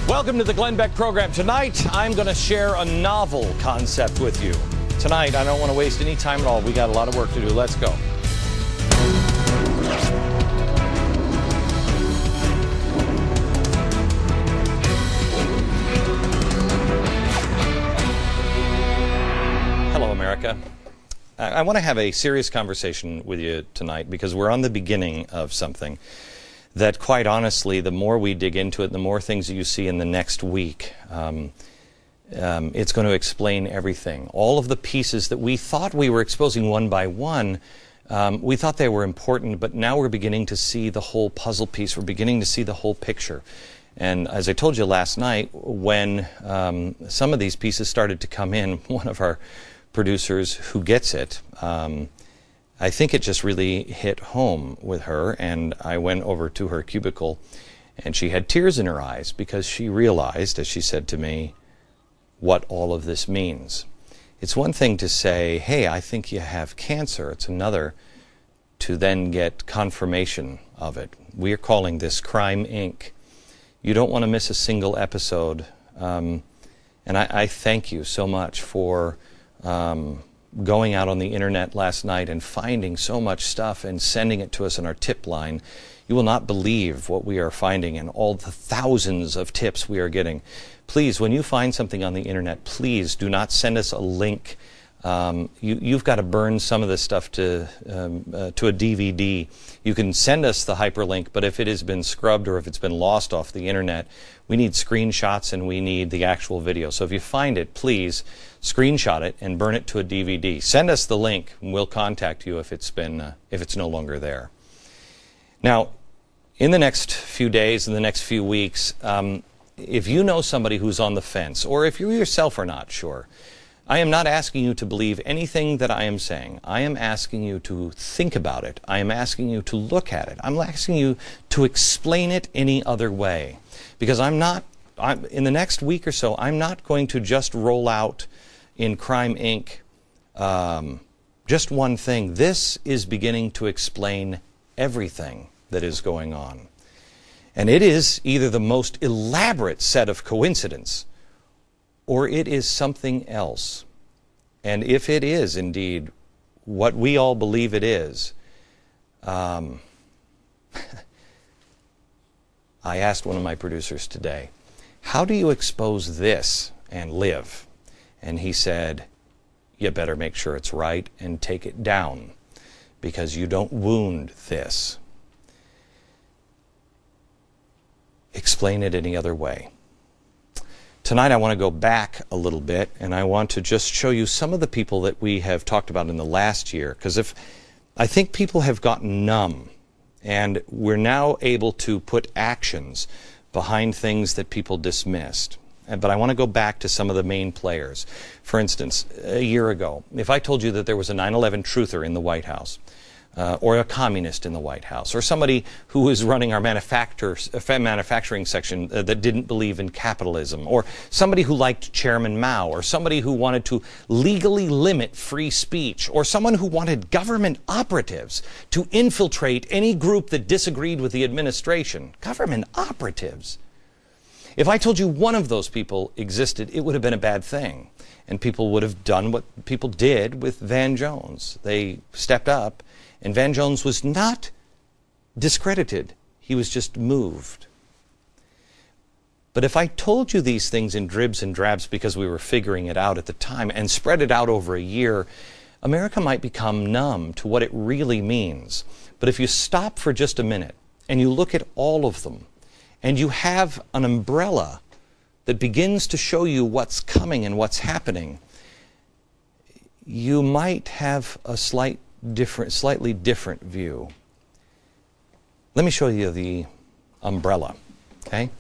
Welcome to the Glenn Beck program. Tonight, I'm going to share a novel concept with you. Tonight, I don't want to waste any time at all. We got a lot of work to do. Let's go. Hello, America. I want to have a serious conversation with you tonight because we're on the beginning of something that, quite honestly, the more we dig into it, the more things you see in the next week, it's going to explain everything. All of the pieces that we thought we were exposing one by one, we thought they were important, but now we're beginning to see the whole puzzle piece. We're beginning to see the whole picture. And as I told you last night, when some of these pieces started to come in, one of our producers who gets it, I think it just really hit home with her, and I went over to her cubicle, and she had tears in her eyes because she realized, as she said to me, what all of this means. It's one thing to say, hey, I think you have cancer. It's another to then get confirmation of it. We are calling this Crime Inc. You don't want to miss a single episode, and I thank you so much for going out on the internet last night and finding so much stuff and sending it to us in our tip line. You will not believe what we are finding and all the thousands of tips we are getting. Please, when you find something on the internet, please do not send us a link. You've got to burn some of this stuff to a DVD. You can send us the hyperlink, but if it has been scrubbed or if it's been lost off the internet, we need screenshots and we need the actual video. So if you find it, please screenshot it and burn it to a DVD. Send us the link and we'll contact you if it's no longer there. Now, in the next few days, in the next few weeks, if you know somebody who's on the fence, or if you yourself are not sure, I am not asking you to believe anything that I am saying. I am asking you to think about it. I am asking you to look at it. I'm asking you to explain it any other way. Because in the next week or so, I'm not going to just roll out in Crime Inc. Just one thing. This is beginning to explain everything that is going on. And it is either the most elaborate set of coincidence or it is something else. And if it is indeed what we all believe it is, I asked one of my producers today, how do you expose this and live? And he said, you better make sure it's right and take it down because you don't wound this. Explain it any other way. Tonight I want to go back a little bit and I want to just show you some of the people that we have talked about in the last year, because I think people have gotten numb and we're now able to put actions behind things that people dismissed. But I want to go back to some of the main players. For instance, a year ago, if I told you that there was a 9/11 truther in the White House, or a communist in the White House, or somebody who was running our manufacturing section that didn't believe in capitalism, or somebody who liked Chairman Mao, or somebody who wanted to legally limit free speech, or someone who wanted government operatives to infiltrate any group that disagreed with the administration. Government operatives. If I told you one of those people existed, it would have been a bad thing. And people would have done what people did with Van Jones. They stepped up. And Van Jones was not discredited. He was just moved. But if I told you these things in dribs and drabs because we were figuring it out at the time and spread it out over a year, America might become numb to what it really means. But if you stop for just a minute and you look at all of them and you have an umbrella that begins to show you what's coming and what's happening, you might have a slightly different view. Let me show you the umbrella. Okay?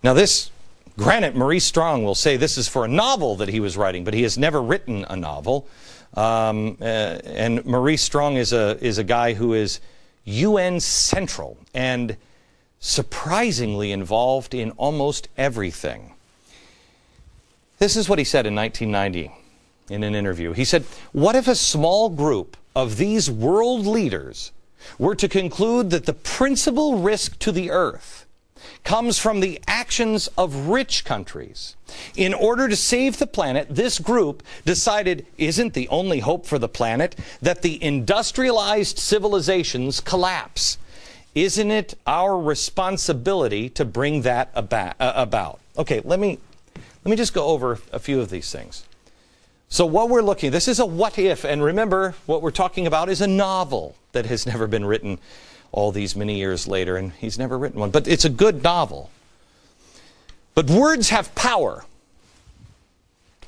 Now this, granted, Maurice Strong will say this is for a novel that he was writing, but he has never written a novel. And Maurice Strong is a guy who is UN Central and surprisingly involved in almost everything. This is what he said in 1990 in an interview. He said, "What if a small group of these world leaders were to conclude that the principal risk to the earth comes from the actions of rich countries. In order to save the planet, this group decided isn't the only hope for the planet that the industrialized civilizations collapse. Isn't it our responsibility to bring that about? Okay, let me just go over a few of these things. So what we're looking, this is a what if, and remember what we're talking about is a novel that has never been written all these many years later, and he's never written one, but it's a good novel. But words have power.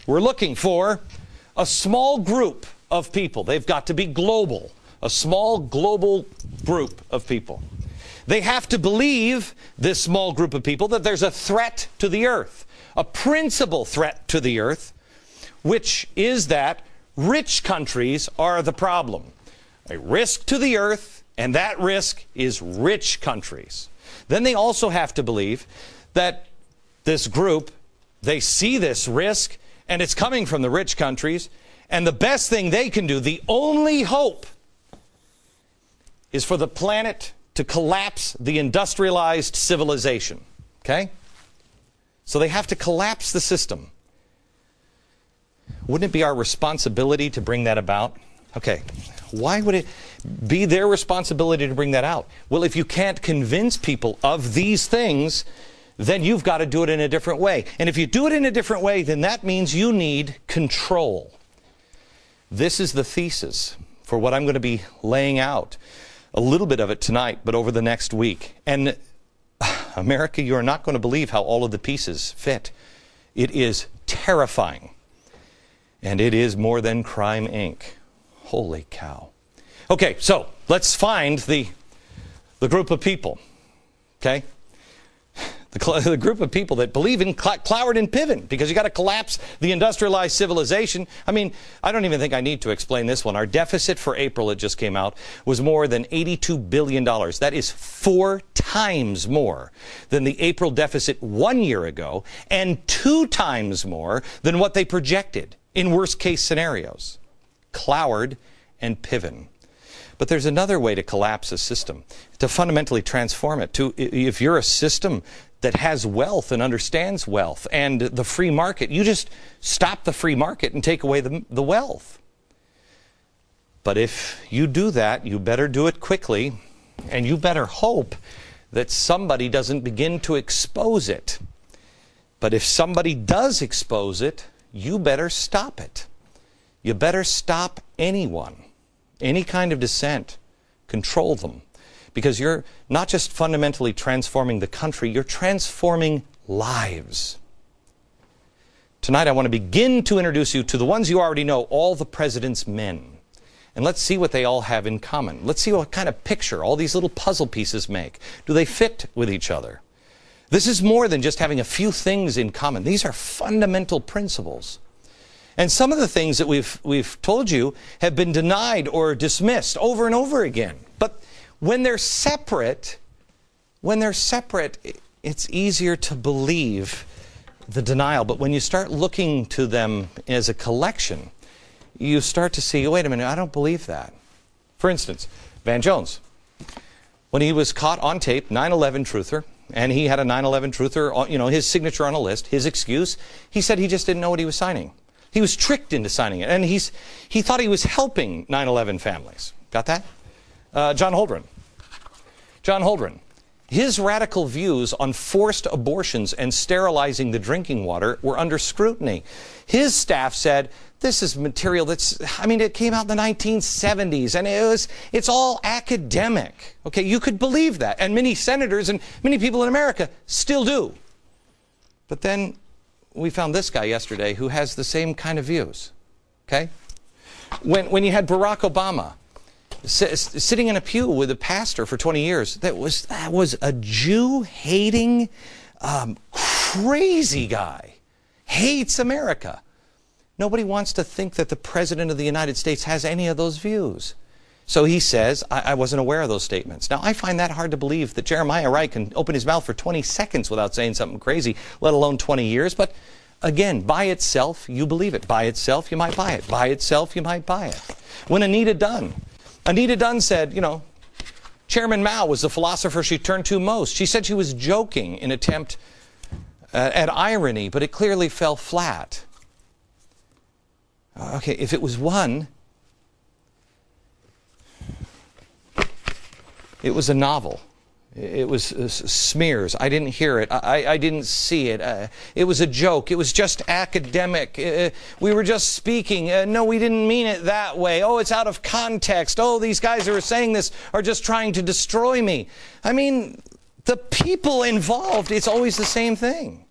We're looking for a small group of people. They've got to be global, a small global group of people. They have to believe, this small group of people, that there's a threat to the earth, a principal threat to the earth, which is that rich countries are the problem. A risk to the earth, and that risk is rich countries. Then they also have to believe that this group, they see this risk, and it's coming from the rich countries, and the best thing they can do, the only hope, is for the planet to collapse the industrialized civilization. Okay? So they have to collapse the system. Wouldn't it be our responsibility to bring that about? Okay, why would it be their responsibility to bring that out? Well, if you can't convince people of these things, then you've got to do it in a different way. And if you do it in a different way, then that means you need control. This is the thesis for what I'm going to be laying out. A little bit of it tonight, but over the next week. And America, you are not going to believe how all of the pieces fit. It is terrifying. And it is more than Crime Inc. Holy cow. Okay, so let's find the group of people. Okay? The group of people that believe in Cloward and Piven, because you got to collapse the industrialized civilization. I mean, I don't even think I need to explain this one. Our deficit for April, it just came out, was more than $82 billion. That is 4 times more than the April deficit 1 year ago, and 2 times more than what they projected in worst case scenarios. Cloward and Piven. But there's another way to collapse a system, to fundamentally transform it. If you're a system that has wealth and understands wealth and the free market, you just stop the free market and take away the wealth. But if you do that, you better do it quickly, and you better hope that somebody doesn't begin to expose it. But if somebody does expose it, you better stop it. You better stop anyone, any kind of dissent, control them. Because you're not just fundamentally transforming the country, you're transforming lives. Tonight I want to begin to introduce you to the ones you already know, all the president's men. And let's see what they all have in common. Let's see what kind of picture all these little puzzle pieces make. Do they fit with each other? This is more than just having a few things in common. These are fundamental principles. And some of the things that we've told you have been denied or dismissed over and over again. But when they're separate, it's easier to believe the denial. But when you start looking to them as a collection, you start to see, wait a minute, I don't believe that. For instance, Van Jones, when he was caught on tape, 9/11 truther, and he had a 9/11 truther, you know, his signature on a list, his excuse, he said he just didn't know what he was signing. He was tricked into signing it, and he thought he was helping 9/11 families. Got that? John Holdren. His radical views on forced abortions and sterilizing the drinking water were under scrutiny. His staff said, this is material it came out in the 1970s, and it's all academic. Okay, you could believe that, and many senators and many people in America still do. But then we found this guy yesterday who has the same kind of views. Okay? When you had Barack Obama sitting in a pew with a pastor for 20 years, that was a Jew-hating, crazy guy. Hates America. Nobody wants to think that the President of the United States has any of those views. So he says, I wasn't aware of those statements. Now, I find that hard to believe that Jeremiah Wright can open his mouth for 20 seconds without saying something crazy, let alone 20 years. But again, by itself, you believe it. By itself, you might buy it. By itself, you might buy it. When Anita Dunn said, you know, Chairman Mao was the philosopher she turned to most. She said she was joking in an attempt at irony, but it clearly fell flat. Okay, if it was one, it was a novel. It was smears. I didn't hear it. I didn't see it. It was a joke. It was just academic. We were just speaking. No, we didn't mean it that way. Oh, it's out of context. Oh, these guys who are saying this are just trying to destroy me. I mean, the people involved, it's always the same thing.